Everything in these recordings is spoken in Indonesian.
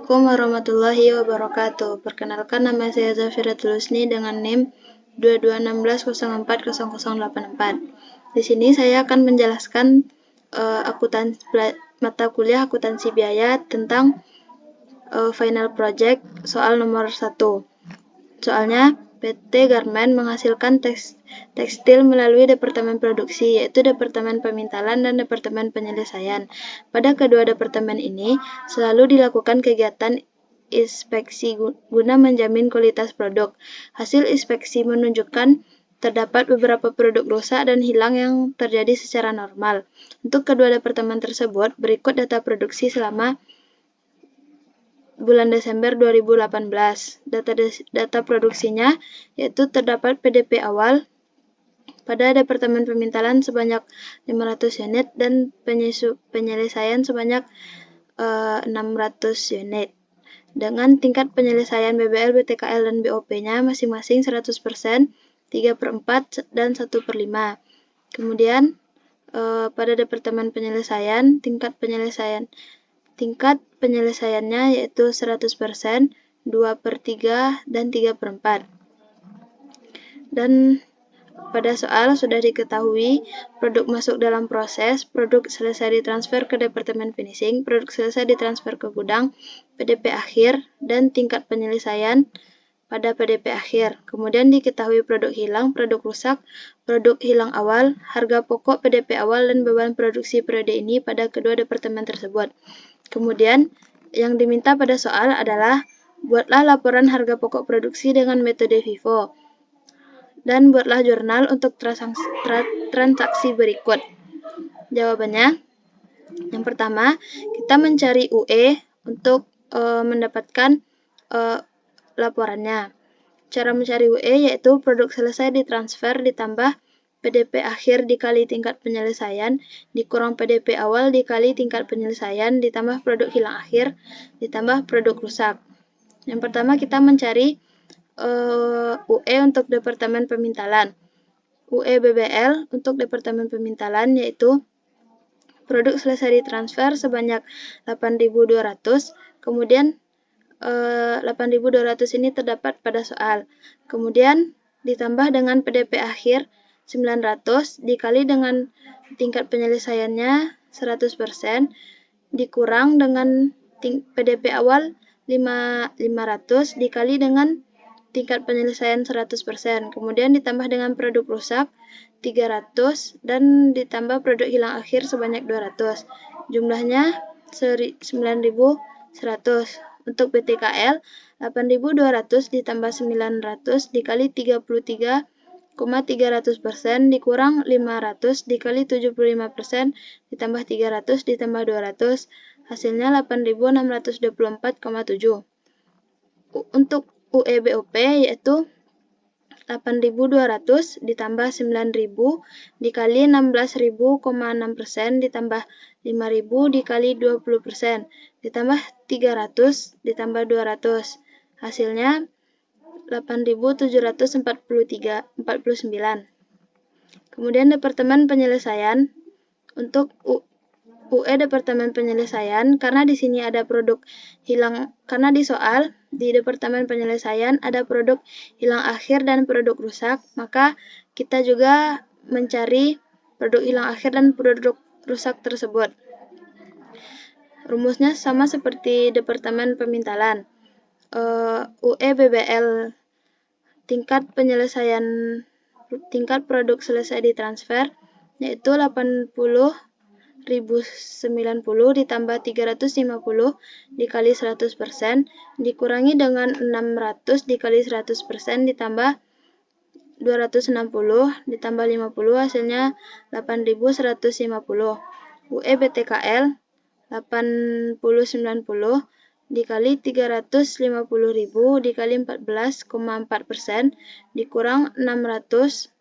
Assalamualaikum warahmatullahi wabarakatuh. Perkenalkan, nama saya Zafiratul Husni dengan NIM 2216040084. Di sini saya akan menjelaskan mata kuliah akuntansi biaya tentang final project soal nomor 1. Soalnya, PT Garmen menghasilkan tekstil melalui departemen produksi, yaitu departemen pemintalan dan departemen penyelesaian. Pada kedua departemen ini, selalu dilakukan kegiatan inspeksi guna menjamin kualitas produk. Hasil inspeksi menunjukkan terdapat beberapa produk rusak dan hilang yang terjadi secara normal. Untuk kedua departemen tersebut, berikut data produksi selama bulan Desember 2018. Data produksinya yaitu terdapat PDP awal pada departemen pemintalan sebanyak 500 unit dan penyelesaian sebanyak 600 unit. Dengan tingkat penyelesaian BBL, BTKL, dan BOP-nya masing-masing 100%, 3/4, dan 1/5. Kemudian pada departemen penyelesaian, tingkat penyelesaiannya yaitu 100%, 2/3, dan 3/4. Dan pada soal sudah diketahui produk masuk dalam proses, produk selesai ditransfer ke departemen finishing, produk selesai ditransfer ke gudang, PDP akhir, dan tingkat penyelesaian pada PDP akhir. Kemudian diketahui produk hilang, produk rusak, produk hilang awal, harga pokok PDP awal, dan beban produksi periode ini pada kedua departemen tersebut. Kemudian yang diminta pada soal adalah buatlah laporan harga pokok produksi dengan metode FIFO dan buatlah jurnal untuk transaksi berikut. Jawabannya, yang pertama, kita mencari UE untuk mendapatkan laporannya. Cara mencari UE yaitu produk selesai ditransfer ditambah PDP akhir dikali tingkat penyelesaian dikurang PDP awal dikali tingkat penyelesaian ditambah produk hilang akhir ditambah produk rusak. Yang pertama kita mencari UE untuk departemen pemintalan. UE BBL untuk departemen pemintalan yaitu produk selesai ditransfer sebanyak 8.200, kemudian 8.200 ini terdapat pada soal. Kemudian ditambah dengan PDP akhir 900 dikali dengan tingkat penyelesaiannya 100% dikurang dengan PDP awal 500 dikali dengan tingkat penyelesaian 100%. Kemudian ditambah dengan produk rusak 300 dan ditambah produk hilang akhir sebanyak 200. Jumlahnya 9.100. Untuk BTKL 8.200 ditambah 900 dikali 33,300% dikurang 500 dikali 75% ditambah 300 ditambah 200 hasilnya 8.624,7. Untuk UEBOP yaitu 8.200 ditambah 9.000 dikali 16.000,6% ditambah 5.000 dikali 20% ditambah 300 ditambah 200 hasilnya 8.749. Kemudian departemen penyelesaian untuk UE departemen penyelesaian karena di sini ada produk hilang, karena di soal di departemen penyelesaian ada produk hilang akhir dan produk rusak, maka kita juga mencari produk hilang akhir dan produk rusak tersebut. Rumusnya sama seperti departemen pemintalan. UE BBL tingkat produk selesai ditransfer yaitu 80.090 ditambah 350 dikali 100% dikurangi dengan 600 dikali 100% ditambah 260 ditambah 50 hasilnya 8.150. UE BTKL 80.90 dikali 350.000 dikali 14,4% dikurang 600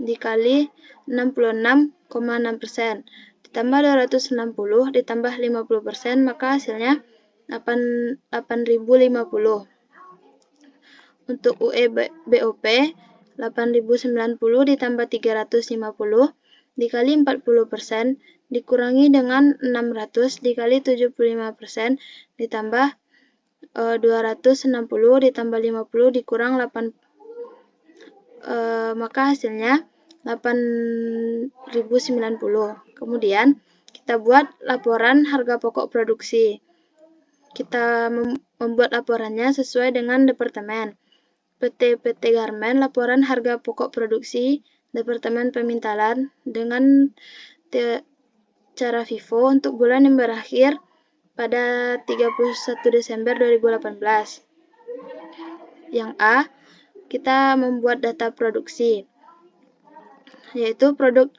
dikali 66,6% ditambah 260 ditambah 50% maka hasilnya 8.050. Untuk UE BOP 8.090 ditambah 350 dikali 40% dikurangi dengan 600 dikali 75% ditambah 260 ditambah 50 dikurang 8, maka hasilnya 8.090. Kemudian kita buat laporan harga pokok produksi. Kita membuat laporannya sesuai dengan departemen. PT Garmen, laporan harga pokok produksi Departemen Pemintalan dengan cara FIFO untuk bulan yang berakhir pada 31 Desember 2018. Yang A, kita membuat data produksi, yaitu produk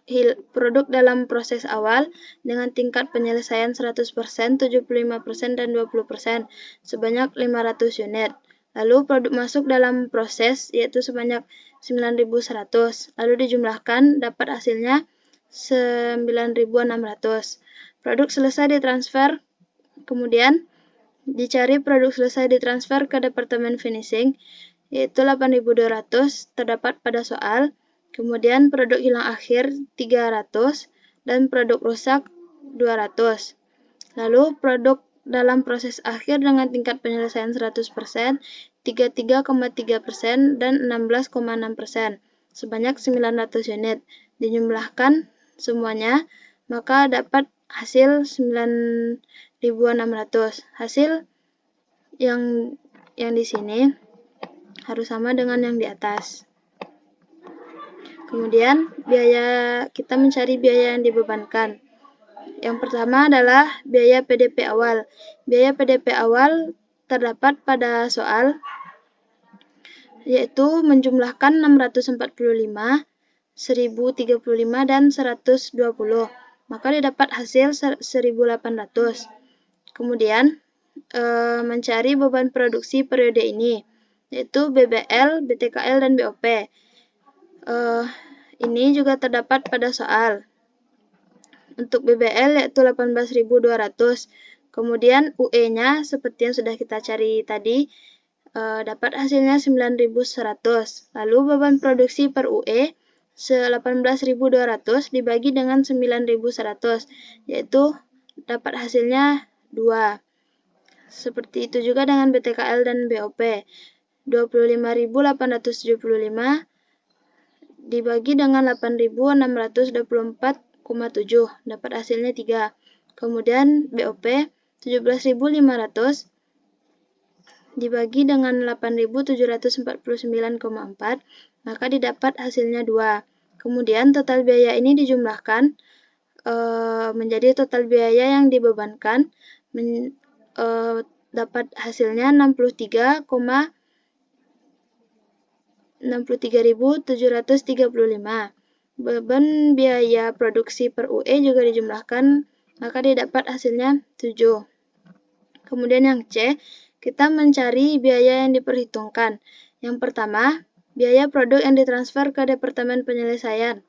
dalam proses awal dengan tingkat penyelesaian 100%, 75%, dan 20% sebanyak 500 unit. Lalu produk masuk dalam proses yaitu sebanyak 9.100. Lalu dijumlahkan, dapat hasilnya 9.600. Produk selesai ditransfer, kemudian dicari produk selesai ditransfer ke Departemen Finishing, yaitu 8.200 terdapat pada soal. Kemudian produk hilang akhir 300 dan produk rusak 200. Lalu produk dalam proses akhir dengan tingkat penyelesaian 100%, 33,3%, dan 16,6%, sebanyak 900 unit. Dijumlahkan semuanya, maka dapat hasil 9.600. Hasil yang di sini harus sama dengan yang di atas. Kemudian kita mencari biaya yang dibebankan. Yang pertama adalah biaya PDP awal. Biaya PDP awal terdapat pada soal, yaitu menjumlahkan 645, 1035, dan 120. Maka didapat hasil 1.800. Kemudian mencari beban produksi periode ini, yaitu BBL, BTKL, dan BOP. Ini juga terdapat pada soal. Untuk BBL yaitu 18.200. Kemudian UE-nya seperti yang sudah kita cari tadi, dapat hasilnya 9.100. Lalu beban produksi per UE 18.200 dibagi dengan 9.100, yaitu dapat hasilnya 2. Seperti itu juga dengan BTKL dan BOP. 25.875 dibagi dengan 8.624,7, dapat hasilnya 3. Kemudian BOP 17.500 dibagi dengan 8.749,4, maka didapat hasilnya 2. Kemudian total biaya ini dijumlahkan menjadi total biaya yang dibebankan, dapat hasilnya 63.735. Beban biaya produksi per UE juga dijumlahkan, maka didapat hasilnya 7. Kemudian yang C, kita mencari biaya yang diperhitungkan. Yang pertama, biaya produk yang ditransfer ke Departemen Penyelesaian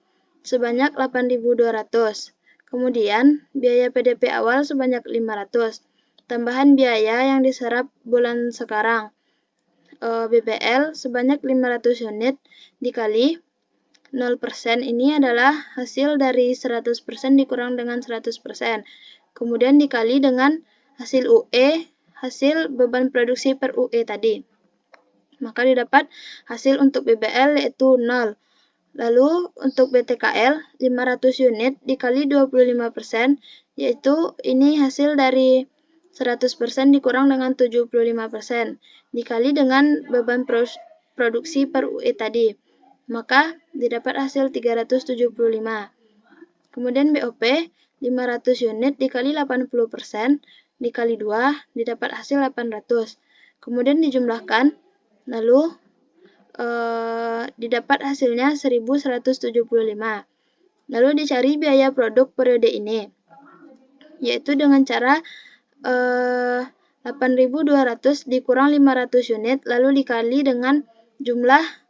sebanyak 8.200. Kemudian, biaya PDP awal sebanyak 500. Tambahan biaya yang diserap bulan sekarang, BBL sebanyak 500 unit dikali 0%, ini adalah hasil dari 100% dikurang dengan 100%. Kemudian dikali dengan hasil UE, hasil beban produksi per UE tadi. Maka didapat hasil untuk BBL yaitu 0. Lalu untuk BTKL 500 unit dikali 25%, yaitu ini hasil dari 100% dikurang dengan 75%, dikali dengan beban produksi per UE tadi. Maka didapat hasil 375. Kemudian BOP 500 unit dikali 80%, dikali 2, didapat hasil 800. Kemudian dijumlahkan, lalu didapat hasilnya 1.175. Lalu dicari biaya produk periode ini, yaitu dengan cara 8.200 dikurang 500 unit, lalu dikali dengan jumlah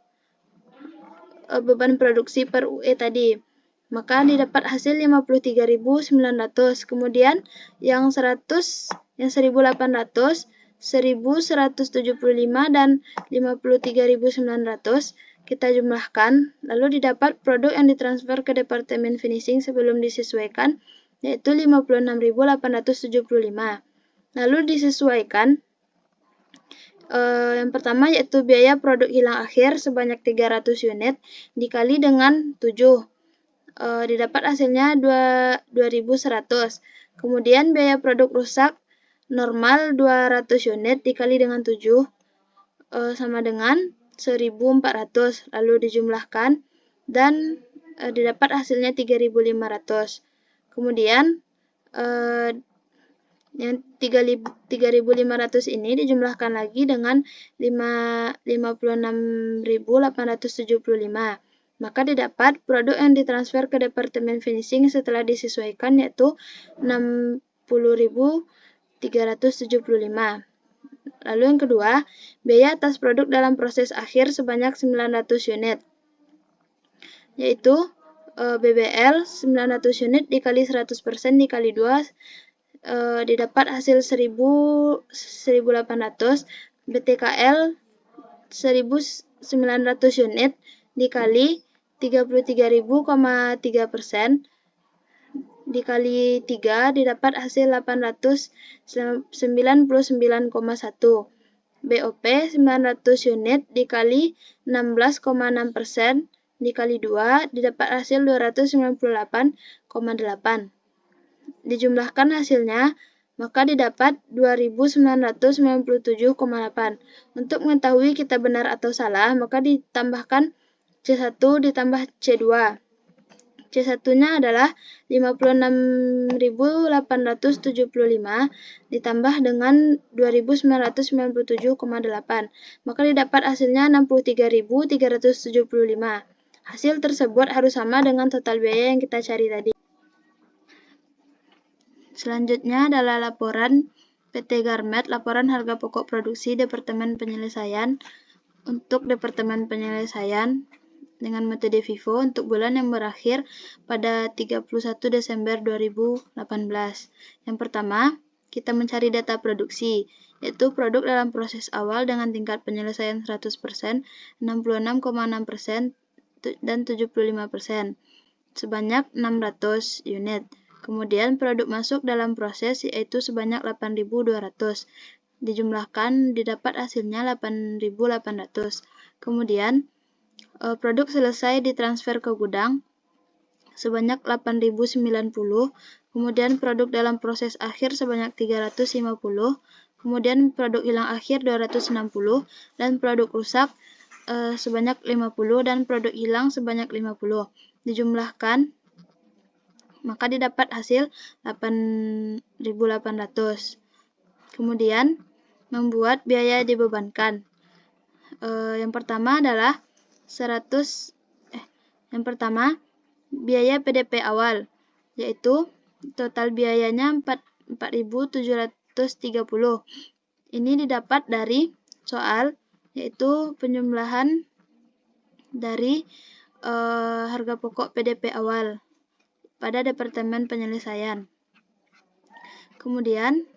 beban produksi per UE tadi. Maka didapat hasil 53.900. Kemudian yang 1.800, 1.175, dan 53.900 kita jumlahkan, lalu didapat produk yang ditransfer ke Departemen Finishing sebelum disesuaikan, yaitu 56.875. Lalu disesuaikan, Yang pertama yaitu biaya produk hilang akhir sebanyak 300 unit dikali dengan 7. Didapat hasilnya 2100. Kemudian biaya produk rusak normal 200 unit dikali dengan 7 sama dengan 1400. Lalu dijumlahkan dan didapat hasilnya 3500. Kemudian yang 3.500 ini dijumlahkan lagi dengan 56.875. Maka didapat produk yang ditransfer ke Departemen Finishing setelah disesuaikan yaitu 60.375. Lalu yang kedua, biaya atas produk dalam proses akhir sebanyak 900 unit, yaitu BBL 900 unit dikali 100% dikali 2, didapat hasil 1.800, BTKL 1.900 unit dikali 33.000,3% dikali 3 didapat hasil 899,1. BOP 900 unit dikali 16,6% dikali 2 didapat hasil 298,8. Dijumlahkan hasilnya, maka didapat 2.997,8. Untuk mengetahui kita benar atau salah, maka ditambahkan C1 ditambah C2. C1-nya adalah 56.875 ditambah dengan 2.997,8. Maka didapat hasilnya 63.375. Hasil tersebut harus sama dengan total biaya yang kita cari tadi. Selanjutnya adalah laporan PT Garmet, laporan harga pokok produksi Departemen Penyelesaian untuk Departemen Penyelesaian dengan metode FIFO untuk bulan yang berakhir pada 31 Desember 2018. Yang pertama, kita mencari data produksi, yaitu produk dalam proses awal dengan tingkat penyelesaian 100%, 66,6%, dan 75%, sebanyak 600 unit. Kemudian produk masuk dalam proses yaitu sebanyak 8.200. Dijumlahkan didapat hasilnya 8.800. Kemudian produk selesai ditransfer ke gudang sebanyak 8.090. Kemudian produk dalam proses akhir sebanyak 350. Kemudian produk hilang akhir 260 dan produk rusak sebanyak 50 dan produk hilang sebanyak 50. Dijumlahkan maka didapat hasil 8.800. Kemudian membuat biaya dibebankan. Yang pertama adalah biaya PDP awal, yaitu total biayanya 4.730. Ini didapat dari soal, yaitu penjumlahan dari harga pokok PDP awal pada Departemen Penyelesaian. Kemudian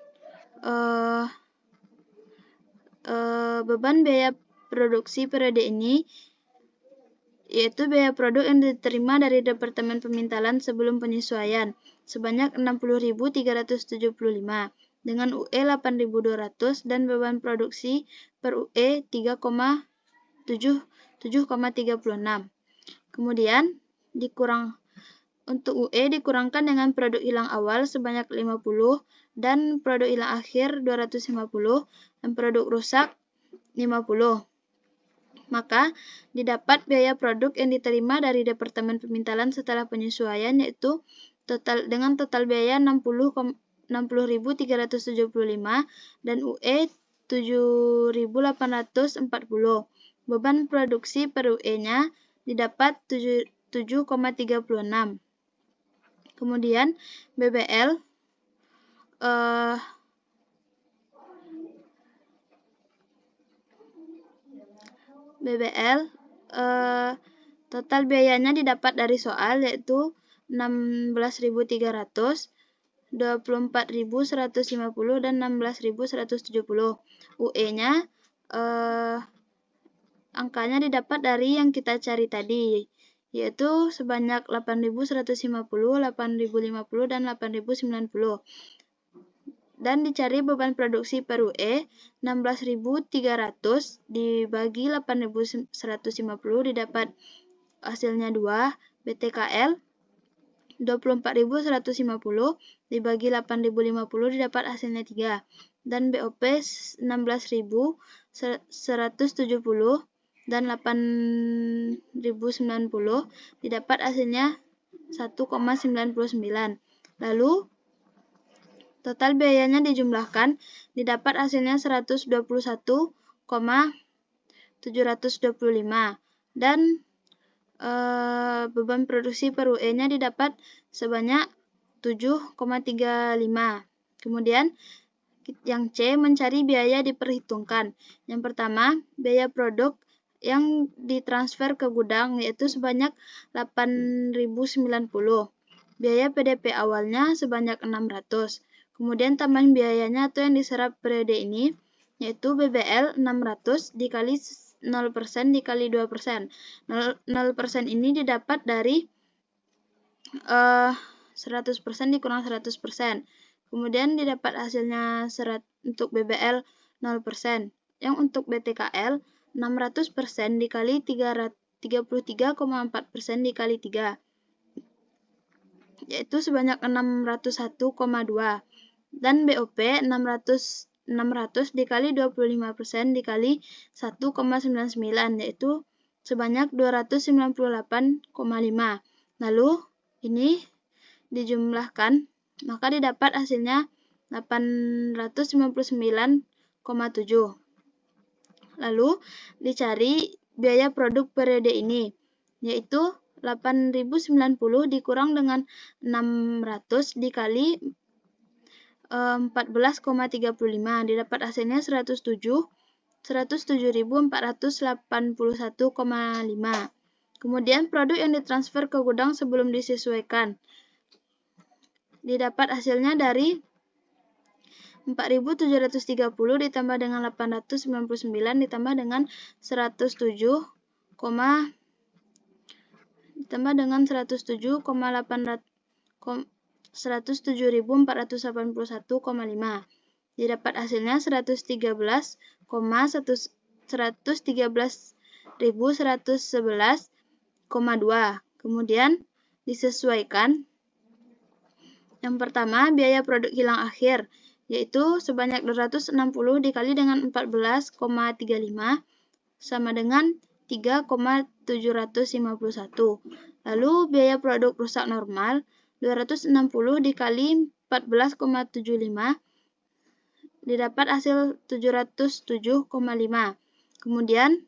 beban biaya produksi periode ini yaitu biaya produk yang diterima dari Departemen Pemintalan sebelum penyesuaian sebanyak 60.375 dengan UE 8.200 dan beban produksi per UE 7,36. Kemudian untuk UE dikurangkan dengan produk hilang awal sebanyak 50 dan produk hilang akhir 250 dan produk rusak 50. Maka didapat biaya produk yang diterima dari Departemen Pemintalan setelah penyesuaian yaitu dengan total biaya 60.375 dan UE 7.840. Beban produksi per UE-nya didapat 7,36. Kemudian BBL total biayanya didapat dari soal yaitu 16.300, 24.150 dan 16.170. UE-nya angkanya didapat dari yang kita cari tadi, yaitu sebanyak 8.150, 8.050 dan 8.090. dan dicari beban produksi per UE 16.300 dibagi 8.150 didapat hasilnya 2, BTKL 24.150 dibagi 8.050 didapat hasilnya 3, dan BOP 16.170 dan 8.090 didapat hasilnya 1,99. Lalu total biayanya dijumlahkan, didapat hasilnya 121,725 dan beban produksi per UE-nya didapat sebanyak 7,35. Kemudian yang C, mencari biaya diperhitungkan. Yang pertama, biaya produk yang ditransfer ke gudang yaitu sebanyak 8.090. Biaya PDP awalnya sebanyak 600. Kemudian tambahan biayanya atau yang diserap periode ini yaitu BBL 600 dikali 0% dikali 2%. 0% ini didapat dari 100% dikurang 100%. Kemudian didapat hasilnya untuk BBL 0%. Yang untuk BTKL 600% dikali 33,4% dikali 3. Yaitu sebanyak 601,2. Dan BOP 600 dikali 25% dikali 1,99 yaitu sebanyak 298,5. Lalu ini dijumlahkan maka didapat hasilnya 859,7. Lalu dicari biaya produk periode ini yaitu 8.090 dikurang dengan 600 dikali 14,35 didapat hasilnya 107.481,5. Kemudian produk yang ditransfer ke gudang sebelum disesuaikan didapat hasilnya dari 4.730 ditambah dengan 899 ditambah dengan 107.481,5 didapat hasilnya 113.111,2. Kemudian disesuaikan. Yang pertama, biaya produk kilang akhir yaitu sebanyak 260 dikali dengan 14,35 sama dengan 3,751. Lalu biaya produk rusak normal 260 dikali 14,75 didapat hasil 707,5. Kemudian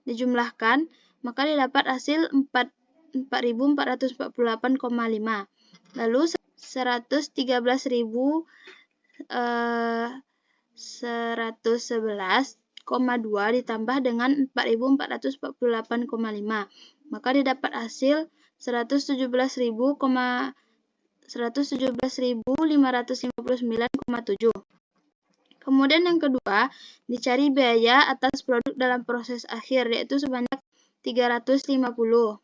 dijumlahkan maka didapat hasil 4.448,5. Lalu 113.111,2 ditambah dengan 4.448,5 maka didapat hasil 117.559,7. Kemudian yang kedua, dicari biaya atas produk dalam proses akhir yaitu sebanyak 350.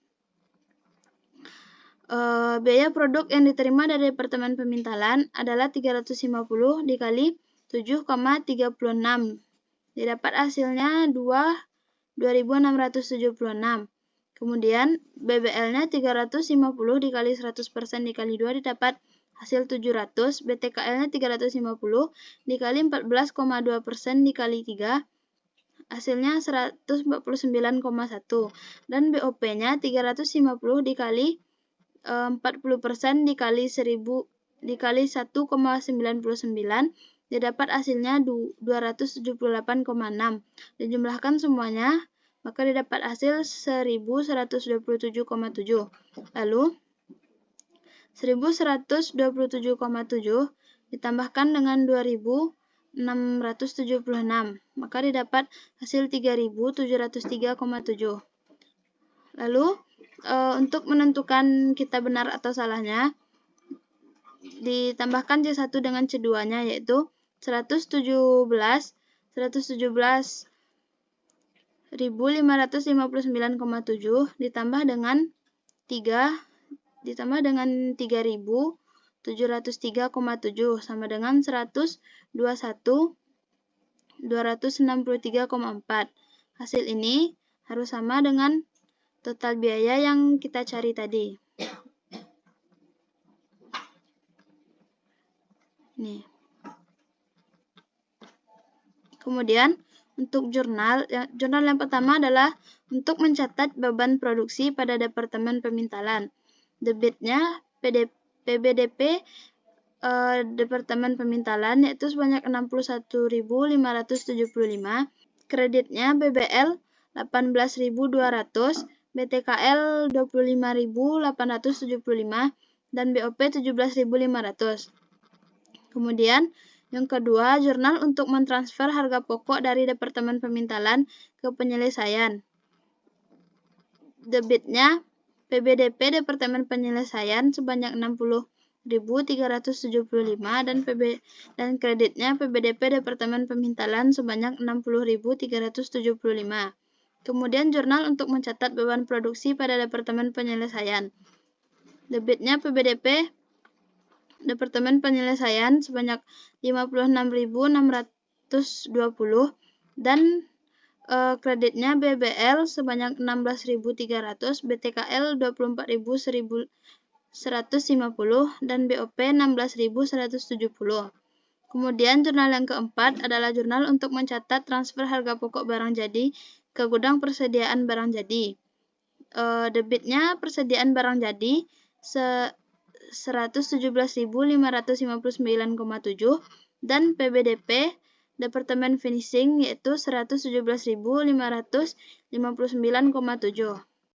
Biaya produk yang diterima dari Departemen Pemintalan adalah 350 dikali 7,36. Didapat hasilnya 2.676. Kemudian BBL-nya 350 dikali 100% dikali 2 didapat hasil 700. BTKL-nya 350 dikali 14,2% dikali 3 hasilnya 149,1. Dan BOP-nya 350 dikali 40% dikali 1.000 dikali 1,99 didapat hasilnya 278,6. Dijumlahkan semuanya maka didapat hasil 1.127,7. Lalu 1.127,7 ditambahkan dengan 2.676 maka didapat hasil 3.703,7. Lalu untuk menentukan kita benar atau salahnya ditambahkan C1 dengan C2-nya yaitu 117.559,7 ditambah dengan 3.000 703,7 sama dengan 121.263,4. Hasil ini harus sama dengan total biaya yang kita cari tadi. Nih. Kemudian untuk jurnal yang pertama adalah untuk mencatat beban produksi pada Departemen Pemintalan. Debitnya PBDP Departemen Pemintalan yaitu sebanyak 61.575, kreditnya BBL 18.200, BTKL 25.875, dan BOP 17.500. Kemudian yang kedua, jurnal untuk mentransfer harga pokok dari Departemen Pemintalan ke penyelesaian. Debitnya PBDP Departemen Penyelesaian sebanyak 60.375 dan kreditnya PBDP Departemen Pemintalan sebanyak 60.375. Kemudian jurnal untuk mencatat beban produksi pada Departemen Penyelesaian. Debitnya PBDP Departemen Penyelesaian sebanyak 56.620 dan kreditnya BBL sebanyak 16.300, BTKL 24.150 dan BOP 16.170. Kemudian jurnal yang keempat adalah jurnal untuk mencatat transfer harga pokok barang jadi ke gudang persediaan barang jadi. Debitnya persediaan barang jadi 117.559,7 dan PBDP Departemen Finishing yaitu 117.559,7.